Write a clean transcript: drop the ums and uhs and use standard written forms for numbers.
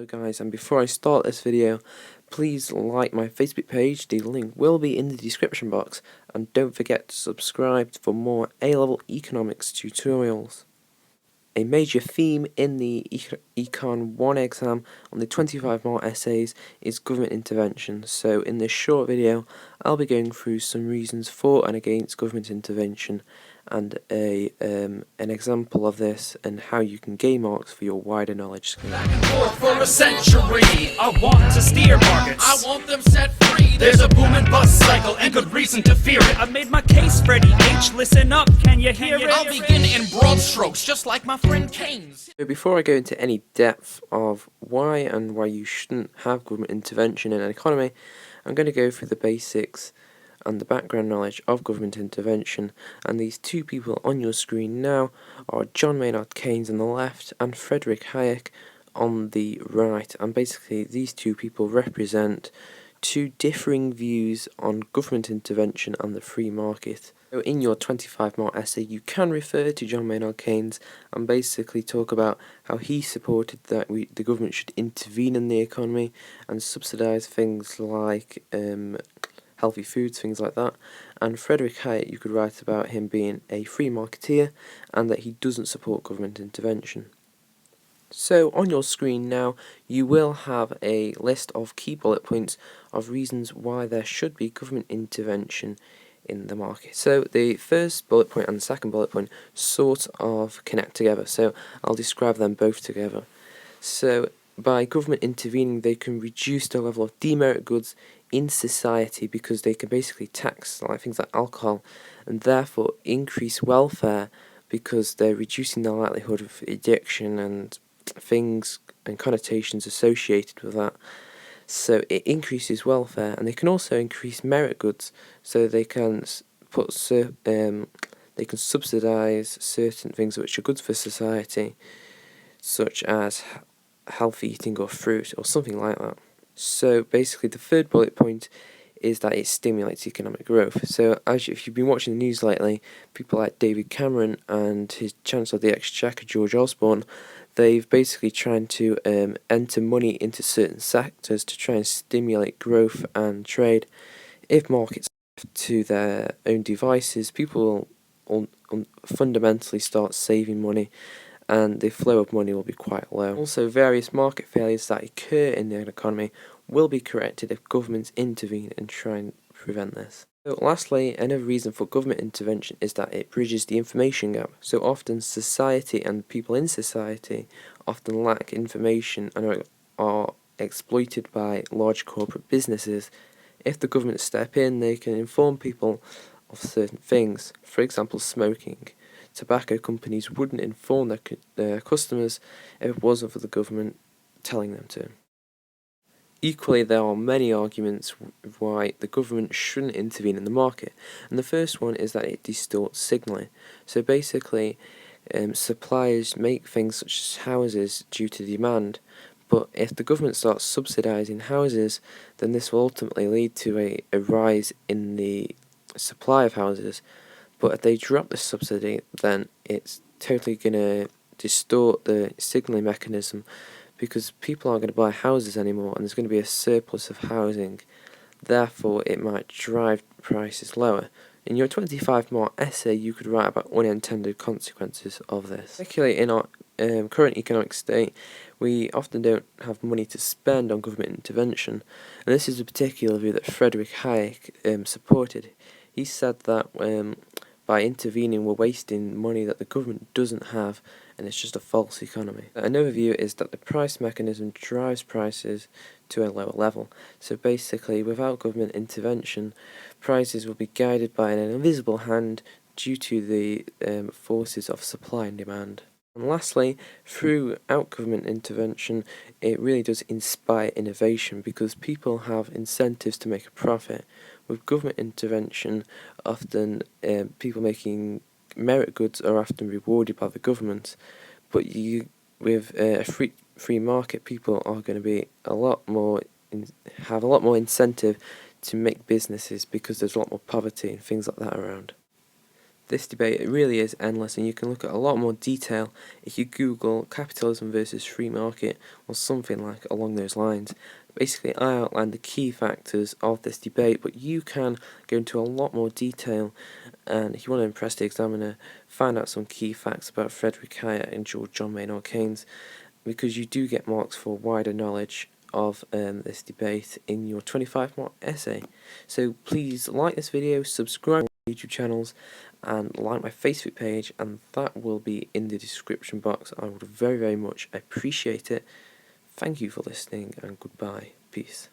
guys, and before I start this video, please like my Facebook page, the link will be in the description box, and don't forget to subscribe for more A-level economics tutorials. A major theme in the Econ 1 exam on the 25 mark essays is government intervention, so in this short video I'll be going through some reasons for and against government intervention and an example of this and how you can gain marks for your wider knowledge skills. Back and forth for a century, I want to steer markets. I want them set free. There's a boom and bust cycle and good reason to fear it. I've made my case, Freddie H. Listen up, can you hear it? I'll begin in broad strokes, just like my friend Keynes. So before I go into any depth of why you shouldn't have government intervention in an economy, I'm going to go through the basics and the background knowledge of government intervention, and these two people on your screen now are John Maynard Keynes on the left and Frederick Hayek on the right, and basically these two people represent two differing views on government intervention and the free market. So in your 25 mark essay you can refer to John Maynard Keynes and basically talk about how he supported that the government should intervene in the economy and subsidise things like healthy foods, things like that. And Frederick Hayek, you could write about him being a free marketeer and that he doesn't support government intervention. So on your screen now you will have a list of key bullet points of reasons why there should be government intervention in the market. So the first bullet point and the second bullet point sort of connect together, so I'll describe them both together. So by government intervening, they can reduce the level of demerit goods in society because they can basically tax things like alcohol and therefore increase welfare because they're reducing the likelihood of addiction and things and connotations associated with that. So it increases welfare, and they can also increase merit goods, so they can subsidise certain things which are good for society, such as healthy eating or fruit or something like that. So basically the third bullet point is that it stimulates economic growth. So if you've been watching the news lately, people like David Cameron and his Chancellor of the Exchequer, George Osborne, they've basically trying to enter money into certain sectors to try and stimulate growth and trade. If markets are left to their own devices, people will fundamentally start saving money and the flow of money will be quite low. Also, various market failures that occur in the economy will be corrected if governments intervene and try and prevent this. So lastly, another reason for government intervention is that it bridges the information gap. So often society and people in society often lack information and are exploited by large corporate businesses. If the government step in, they can inform people of certain things. For example, smoking. Tobacco companies wouldn't inform their customers if it wasn't for the government telling them to. Equally, there are many arguments why the government shouldn't intervene in the market, and the first one is that it distorts signalling. So basically, suppliers make things such as houses due to demand, but if the government starts subsidising houses, then this will ultimately lead to a rise in the supply of houses. But if they drop the subsidy, then it's totally going to distort the signalling mechanism because people aren't going to buy houses anymore and there's going to be a surplus of housing. Therefore, it might drive prices lower. In your 25 mark essay, you could write about unintended consequences of this. Particularly in our current economic state, we often don't have money to spend on government intervention, and this is a particular view that Frederick Hayek supported. He said that by intervening, we're wasting money that the government doesn't have, and it's just a false economy. Another view is that the price mechanism drives prices to a lower level. So basically, without government intervention, prices will be guided by an invisible hand due to the forces of supply and demand. And lastly, throughout government intervention, it really does inspire innovation because people have incentives to make a profit. With government intervention, often people making merit goods are often rewarded by the government, but with a free market, people are going to be have a lot more incentive to make businesses because there's a lot more poverty and things like that around. This debate, it really is endless, and you can look at a lot more detail if you Google capitalism versus free market or something like along those lines. Basically, I outlined the key factors of this debate, but you can go into a lot more detail, and if you want to impress the examiner, find out some key facts about Frederick, Hayek and John Maynard Keynes, because you do get marks for wider knowledge of this debate in your 25-mark essay. So please like this video, subscribe to my YouTube channels, and like my Facebook page, and that will be in the description box. I would very much appreciate it. Thank you for listening, and goodbye. Peace.